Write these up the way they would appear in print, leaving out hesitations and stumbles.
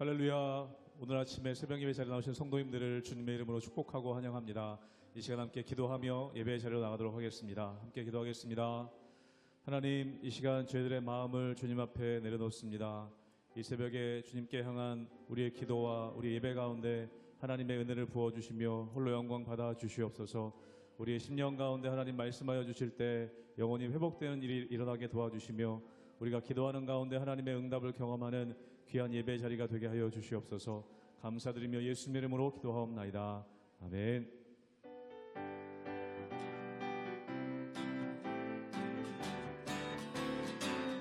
할렐루야. 오늘 아침에 새벽 예배 자리에 나오신 성도님들을 주님의 이름으로 축복하고 환영합니다. 이 시간 함께 기도하며 예배 자리로 나가도록 하겠습니다. 함께 기도하겠습니다. 하나님, 이 시간 저희들의 마음을 주님 앞에 내려놓습니다. 이 새벽에 주님께 향한 우리의 기도와 우리 예배 가운데 하나님의 은혜를 부어주시며 홀로 영광 받아 주시옵소서. 우리의 심령 가운데 하나님 말씀하여 주실 때 영원히 회복되는 일이 일어나게 도와주시며 우리가 기도하는 가운데 하나님의 응답을 경험하는 귀한 예배 자리가 되게 하여 주시옵소서. 감사드리며 예수님의 이름으로 기도하옵나이다. 아멘.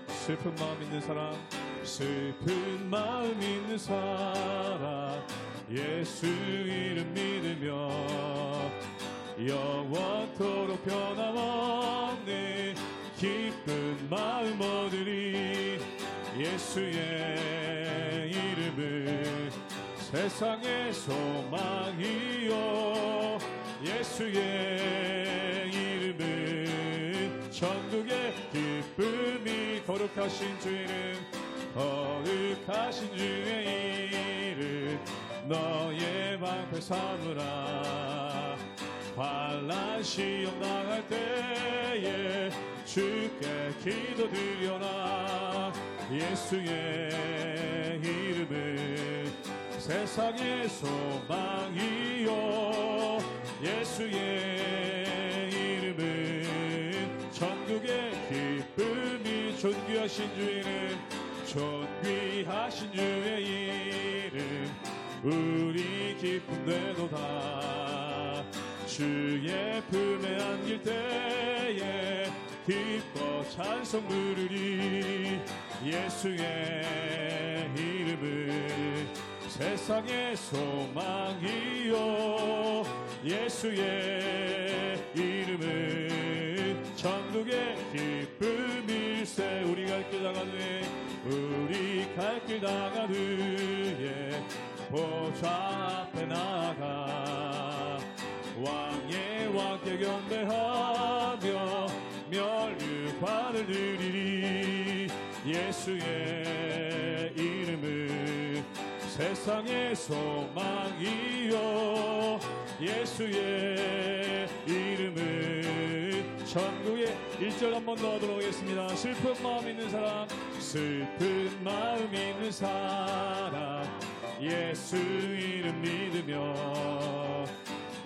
슬픈 마음 있는 사람, 슬픈 마음 있는 사람, 예수 이름 믿으며 영원토록 변함없는 기쁜 마음 얻으리. 예수의 이름은 세상의 소망이요, 예수의 이름은 천국의 기쁨이. 거룩하신 주 이름, 거룩하신 주의 이름, 너의 방패 삼으라. 환난 시험 당할 때에 주께 기도드려라. 예수의 이름은 세상의 소망이요, 예수의 이름은 천국의 기쁨이. 존귀하신 주 이름, 존귀하신 주의 이름, 우리 기쁨 되도다. 주의 품에 안길 때에 기뻐 찬송 부르리. 예수의 이름은 세상의 소망이요, 예수의 이름은 천국의 기쁨일세. 우리 갈 길 다가되, 우리 갈 길 다가되 보좌 앞에 나가 왕의 왕께 경배하며 멸류관을 드리리. 예수의 이름은 세상의 소망이요, 예수의 이름은 천국의. 1절 한번 더 하도록 하겠습니다. 슬픈 마음 있는 사람, 슬픈 마음 있는 사람, 예수 이름 믿으며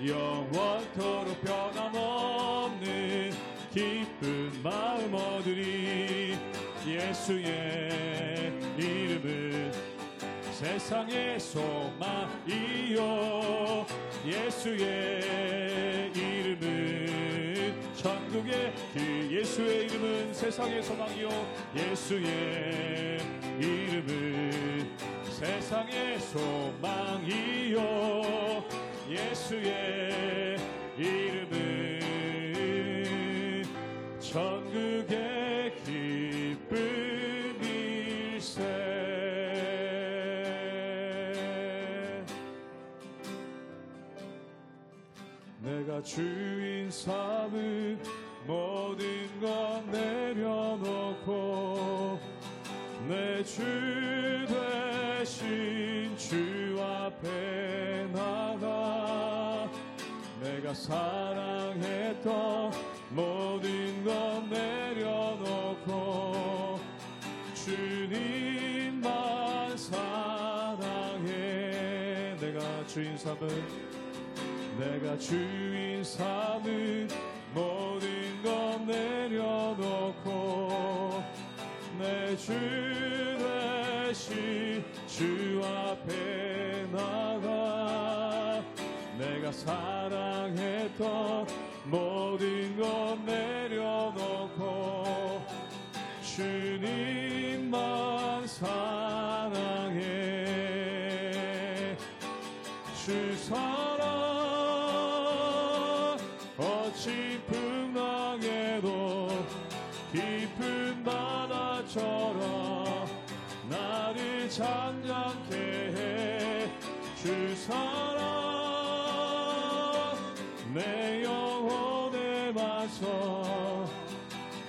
영원토록 변함없는 기쁜 마음 얻으리. 예수의 이름은 세상의 소망이요, 예수의 이름은 천국의 길. 예수의 이름은 세상의 소망이요, 예수의 이름은 세상의 소망이요, 예수의 이름은 천국의 기쁨일세. 내가 주인 삼은 모든 것 내려놓고 내 주 되신 주 앞에 나가 내가 사랑했던 모든 것 내려놓고 주님만 사랑해. 내가 주인 삼은 모든 것 내려놓고 내 주 되신 주 앞에 나가 내가 사랑했던 모든 것 내려놓고 주님만 사랑해. 주 사랑 거친 풍랑에도 깊은 바다처럼 나를 잠잠케 해. 주 사랑 내 영혼에 맞서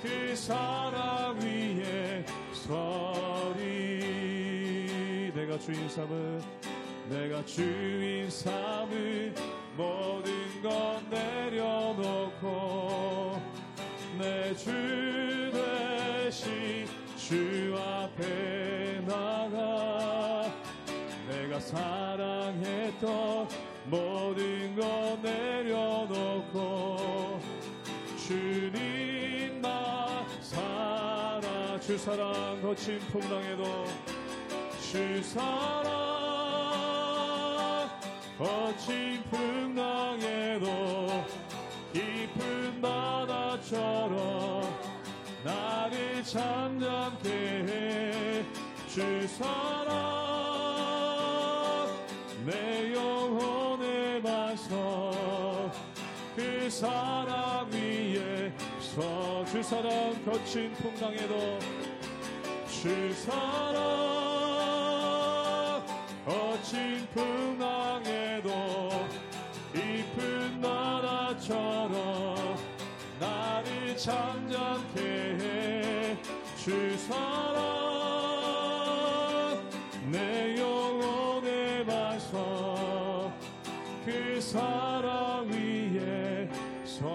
그 사랑 위에 서리. 내가 주인 삼은 내가 주인 삼은 모든 것 내려놓고 내 주 되신 주 앞에 나가 내가 사랑했던 모든 것 내려놓고 주님 나 사랑 주 사랑 거친 풍랑에도 주 사랑 거친 풍랑에도 깊은 바다처럼 나를 잠잠케 해 주 사랑 내 영혼의 반석 그 사랑 위에 서 주 사랑 거친 풍랑에도 주 사랑 거친 풍랑에도 깊은 바다처럼 나를 잠잠케 해 주 사랑 내 영혼의 반석 그 사랑 위에 서리.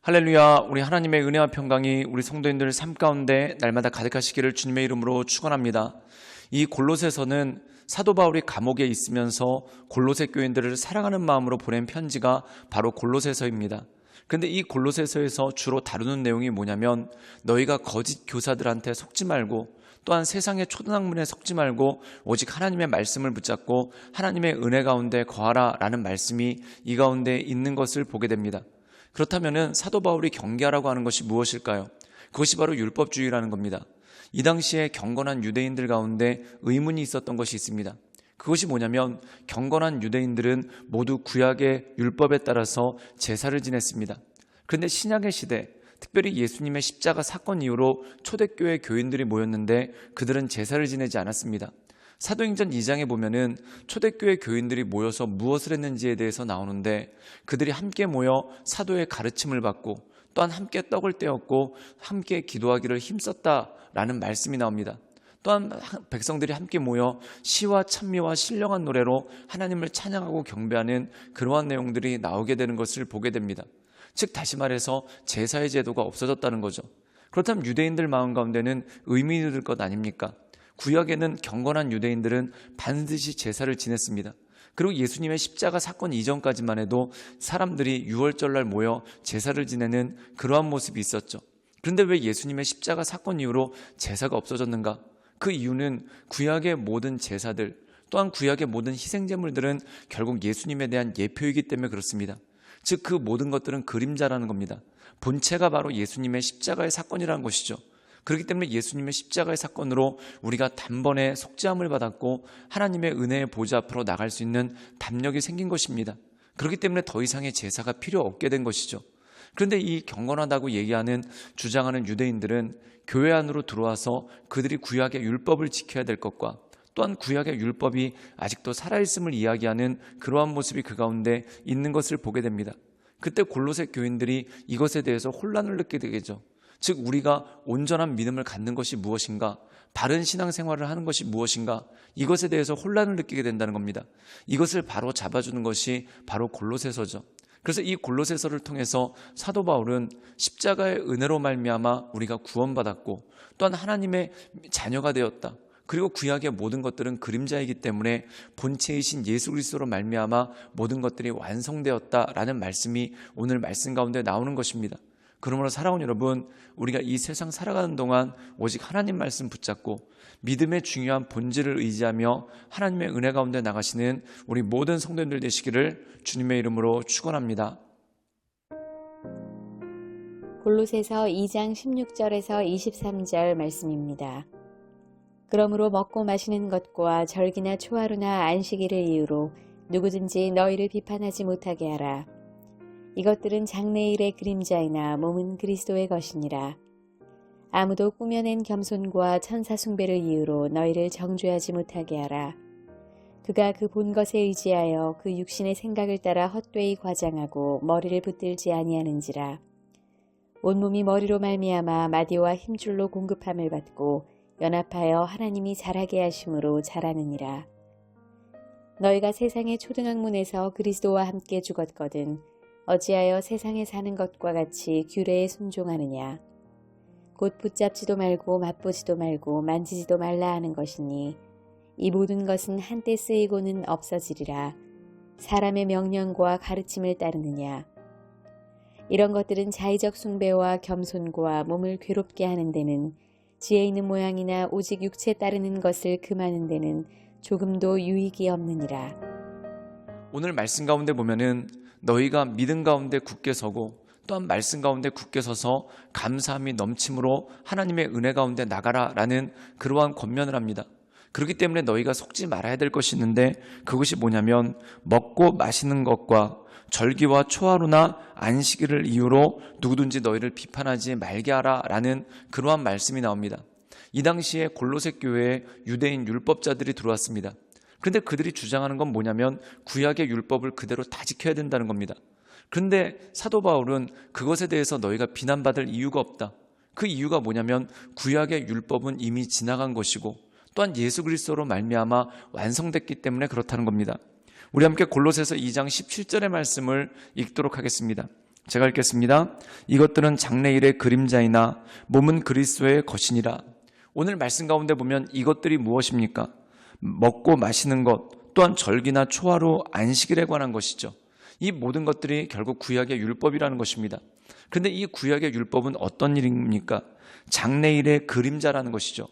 할렐루야. 우리 하나님의 은혜와 평강이 우리 성도님들 삶 가운데 날마다 가득하시기를 주님의 이름으로 축원합니다. 이 골로새서는 사도 바울이 감옥에 있으면서 골로새 교인들을 사랑하는 마음으로 보낸 편지가 바로 골로새서입니다. 그런데 이 골로새서에서 주로 다루는 내용이 뭐냐면 너희가 거짓 교사들한테 속지 말고 또한 세상의 초등학문에 속지 말고 오직 하나님의 말씀을 붙잡고 하나님의 은혜 가운데 거하라 라는 말씀이 이 가운데 있는 것을 보게 됩니다. 그렇다면 사도 바울이 경계하라고 하는 것이 무엇일까요? 그것이 바로 율법주의라는 겁니다. 이 당시에 경건한 유대인들 가운데 의문이 있었던 것이 있습니다. 그것이 뭐냐면 경건한 유대인들은 모두 구약의 율법에 따라서 제사를 지냈습니다. 그런데 신약의 시대, 특별히 예수님의 십자가 사건 이후로 초대교회 교인들이 모였는데 그들은 제사를 지내지 않았습니다. 사도행전 2장에 보면은 초대교회 교인들이 모여서 무엇을 했는지에 대해서 나오는데 그들이 함께 모여 사도의 가르침을 받고 또한 함께 떡을 떼었고 함께 기도하기를 힘썼다라는 말씀이 나옵니다. 또한 백성들이 함께 모여 시와 찬미와 신령한 노래로 하나님을 찬양하고 경배하는 그러한 내용들이 나오게 되는 것을 보게 됩니다. 즉 다시 말해서 제사의 제도가 없어졌다는 거죠. 그렇다면 유대인들 마음 가운데는 의문이 들 것 아닙니까? 구약에는 경건한 유대인들은 반드시 제사를 지냈습니다. 그리고 예수님의 십자가 사건 이전까지만 해도 사람들이 유월절날 모여 제사를 지내는 그러한 모습이 있었죠. 그런데 왜 예수님의 십자가 사건 이후로 제사가 없어졌는가? 그 이유는 구약의 모든 제사들 또한 구약의 모든 희생제물들은 결국 예수님에 대한 예표이기 때문에 그렇습니다. 즉 그 모든 것들은 그림자라는 겁니다. 본체가 바로 예수님의 십자가의 사건이라는 것이죠. 그렇기 때문에 예수님의 십자가의 사건으로 우리가 단번에 속죄함을 받았고 하나님의 은혜의 보좌 앞으로 나갈 수 있는 담력이 생긴 것입니다. 그렇기 때문에 더 이상의 제사가 필요 없게 된 것이죠. 그런데 이 경건하다고 얘기하는 주장하는 유대인들은 교회 안으로 들어와서 그들이 구약의 율법을 지켜야 될 것과 또한 구약의 율법이 아직도 살아있음을 이야기하는 그러한 모습이 그 가운데 있는 것을 보게 됩니다. 그때 골로새 교인들이 이것에 대해서 혼란을 느끼게 되죠. 즉 우리가 온전한 믿음을 갖는 것이 무엇인가, 바른 신앙생활을 하는 것이 무엇인가, 이것에 대해서 혼란을 느끼게 된다는 겁니다. 이것을 바로 잡아주는 것이 바로 골로새서죠. 그래서 이 골로새서를 통해서 사도 바울은 십자가의 은혜로 말미암아 우리가 구원받았고 또한 하나님의 자녀가 되었다. 그리고 구약의 모든 것들은 그림자이기 때문에 본체이신 예수 그리스도로 말미암아 모든 것들이 완성되었다라는 말씀이 오늘 말씀 가운데 나오는 것입니다. 그러므로 사랑하는 여러분, 우리가 이 세상 살아가는 동안 오직 하나님 말씀 붙잡고 믿음의 중요한 본질을 의지하며 하나님의 은혜 가운데 나가시는 우리 모든 성도님들 되시기를 주님의 이름으로 축원합니다. 골로새서 2장 16절에서 23절 말씀입니다. 그러므로 먹고 마시는 것과 절기나 초하루나 안식일을 이유로 누구든지 너희를 비판하지 못하게 하라. 이것들은 장래일의 그림자이나 몸은 그리스도의 것이니라. 아무도 꾸며낸 겸손과 천사 숭배를 이유로 너희를 정죄하지 못하게 하라. 그가 그 본 것에 의지하여 그 육신의 생각을 따라 헛되이 과장하고 머리를 붙들지 아니하는지라. 온몸이 머리로 말미암아 마디와 힘줄로 공급함을 받고 연합하여 하나님이 자라게 하심으로 자라느니라. 너희가 세상의 초등학문에서 그리스도와 함께 죽었거든 어찌하여 세상에 사는 것과 같이 규례에 순종하느냐. 곧 붙잡지도 말고 맛보지도 말고 만지지도 말라 하는 것이니 이 모든 것은 한때 쓰이고는 없어지리라. 사람의 명령과 가르침을 따르느냐. 이런 것들은 자의적 숭배와 겸손과 몸을 괴롭게 하는 데는 지혜 있는 모양이나 오직 육체 따르는 것을 금하는 데는 조금도 유익이 없느니라. 오늘 말씀 가운데 보면은 너희가 믿음 가운데 굳게 서고 또한 말씀 가운데 굳게 서서 감사함이 넘침으로 하나님의 은혜 가운데 나가라라는 그러한 권면을 합니다. 그렇기 때문에 너희가 속지 말아야 될 것이 있는데 그것이 뭐냐면 먹고 마시는 것과 절기와 초하루나 안식일을 이유로 누구든지 너희를 비판하지 말게 하라라는 그러한 말씀이 나옵니다. 이 당시에 골로새 교회에 유대인 율법자들이 들어왔습니다. 그런데 그들이 주장하는 건 뭐냐면 구약의 율법을 그대로 다 지켜야 된다는 겁니다. 그런데 사도 바울은 그것에 대해서 너희가 비난받을 이유가 없다. 그 이유가 뭐냐면 구약의 율법은 이미 지나간 것이고 또한 예수 그리스도로 말미암아 완성됐기 때문에 그렇다는 겁니다. 우리 함께 골로새서 2장 17절의 말씀을 읽도록 하겠습니다. 제가 읽겠습니다. 이것들은 장래일의 그림자이나 몸은 그리스도의 것이니라. 오늘 말씀 가운데 보면 이것들이 무엇입니까? 먹고 마시는 것, 또한 절기나 초하루, 안식일에 관한 것이죠. 이 모든 것들이 결국 구약의 율법이라는 것입니다. 그런데 이 구약의 율법은 어떤 일입니까? 장래일의 그림자라는 것이죠.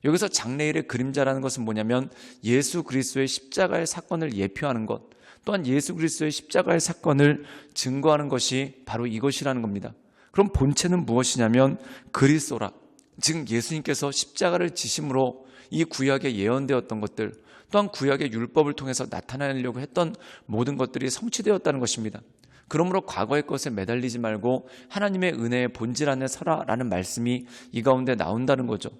여기서 장래일의 그림자라는 것은 뭐냐면 예수 그리스도의 십자가의 사건을 예표하는 것, 또한 예수 그리스도의 십자가의 사건을 증거하는 것이 바로 이것이라는 겁니다. 그럼 본체는 무엇이냐면 그리스도라, 즉 예수님께서 십자가를 지심으로 이 구약에 예언되었던 것들, 또한 구약의 율법을 통해서 나타내려고 했던 모든 것들이 성취되었다는 것입니다. 그러므로 과거의 것에 매달리지 말고 하나님의 은혜의 본질 안에 서라라는 말씀이 이 가운데 나온다는 거죠.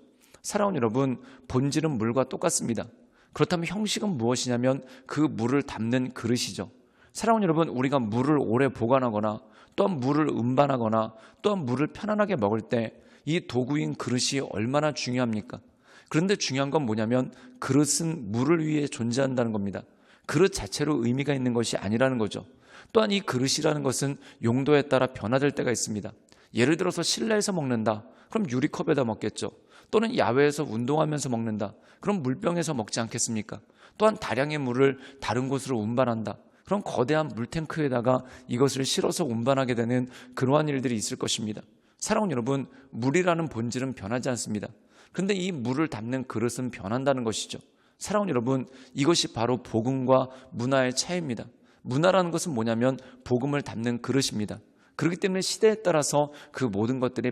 사랑하는 여러분, 본질은 물과 똑같습니다. 그렇다면 형식은 무엇이냐면 그 물을 담는 그릇이죠. 사랑하는 여러분, 우리가 물을 오래 보관하거나 또한 물을 운반하거나 또한 물을 편안하게 먹을 때 이 도구인 그릇이 얼마나 중요합니까? 그런데 중요한 건 뭐냐면 그릇은 물을 위해 존재한다는 겁니다. 그릇 자체로 의미가 있는 것이 아니라는 거죠. 또한 이 그릇이라는 것은 용도에 따라 변화될 때가 있습니다. 예를 들어서 실내에서 먹는다. 그럼 유리컵에다 먹겠죠. 또는 야외에서 운동하면서 먹는다. 그럼 물병에서 먹지 않겠습니까? 또한 다량의 물을 다른 곳으로 운반한다. 그럼 거대한 물탱크에다가 이것을 실어서 운반하게 되는 그러한 일들이 있을 것입니다. 사랑하는 여러분, 물이라는 본질은 변하지 않습니다. 그런데 이 물을 담는 그릇은 변한다는 것이죠. 사랑하는 여러분, 이것이 바로 복음과 문화의 차이입니다. 문화라는 것은 뭐냐면 복음을 담는 그릇입니다. 그렇기 때문에 시대에 따라서 그 모든 것들이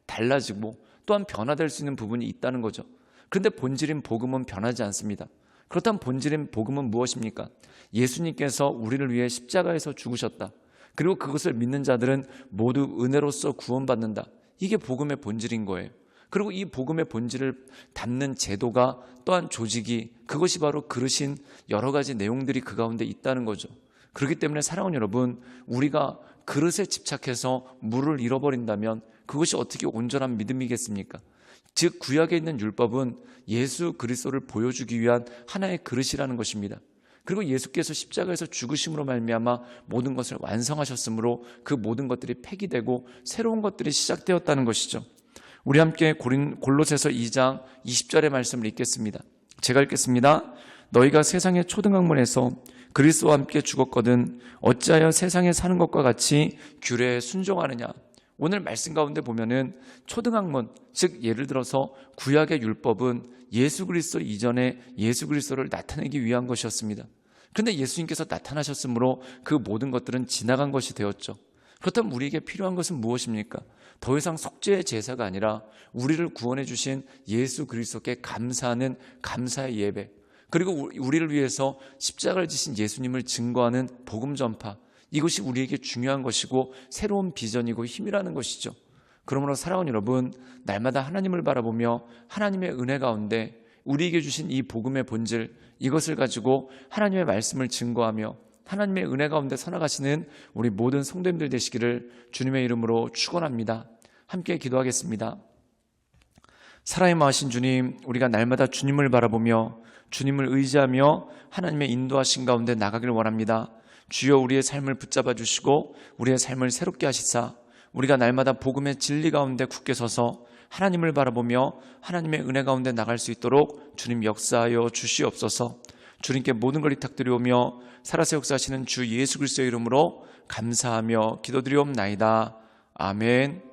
달라지고 또한 변화될 수 있는 부분이 있다는 거죠. 그런데 본질인 복음은 변하지 않습니다. 그렇다면 본질인 복음은 무엇입니까? 예수님께서 우리를 위해 십자가에서 죽으셨다. 그리고 그것을 믿는 자들은 모두 은혜로서 구원받는다. 이게 복음의 본질인 거예요. 그리고 이 복음의 본질을 담는 제도가 또한 조직이, 그것이 바로 그릇인 여러 가지 내용들이 그 가운데 있다는 거죠. 그렇기 때문에 사랑하는 여러분, 우리가 그릇에 집착해서 물을 잃어버린다면 그것이 어떻게 온전한 믿음이겠습니까? 즉 구약에 있는 율법은 예수 그리스도를 보여주기 위한 하나의 그릇이라는 것입니다. 그리고 예수께서 십자가에서 죽으심으로 말미암아 모든 것을 완성하셨으므로 그 모든 것들이 폐기되고 새로운 것들이 시작되었다는 것이죠. 우리 함께 골로새서 2장 20절의 말씀을 읽겠습니다. 제가 읽겠습니다. 너희가 세상의 초등학문에서 그리스도와 함께 죽었거든 어찌하여 세상에 사는 것과 같이 규례에 순종하느냐. 오늘 말씀 가운데 보면은 초등학문, 즉 예를 들어서 구약의 율법은 예수 그리스도 이전에 예수 그리스도를 나타내기 위한 것이었습니다. 그런데 예수님께서 나타나셨으므로 그 모든 것들은 지나간 것이 되었죠. 그렇다면 우리에게 필요한 것은 무엇입니까? 더 이상 속죄의 제사가 아니라 우리를 구원해 주신 예수 그리스도께 감사하는 감사의 예배, 그리고 우리를 위해서 십자가를 지신 예수님을 증거하는 복음 전파, 이것이 우리에게 중요한 것이고 새로운 비전이고 힘이라는 것이죠. 그러므로 사랑하는 여러분, 날마다 하나님을 바라보며 하나님의 은혜 가운데 우리에게 주신 이 복음의 본질, 이것을 가지고 하나님의 말씀을 증거하며 하나님의 은혜 가운데 살아가시는 우리 모든 성도님들 되시기를 주님의 이름으로 축원합니다. 함께 기도하겠습니다. 사랑의 마하신 주님, 우리가 날마다 주님을 바라보며 주님을 의지하며 하나님의 인도하신 가운데 나가길 원합니다. 주여, 우리의 삶을 붙잡아 주시고 우리의 삶을 새롭게 하시사 우리가 날마다 복음의 진리 가운데 굳게 서서 하나님을 바라보며 하나님의 은혜 가운데 나갈 수 있도록 주님 역사하여 주시옵소서. 주님께 모든 걸 위탁드리오며 살아서 역사하시는 주 예수 그리스도의 이름으로 감사하며 기도드리옵나이다. 아멘.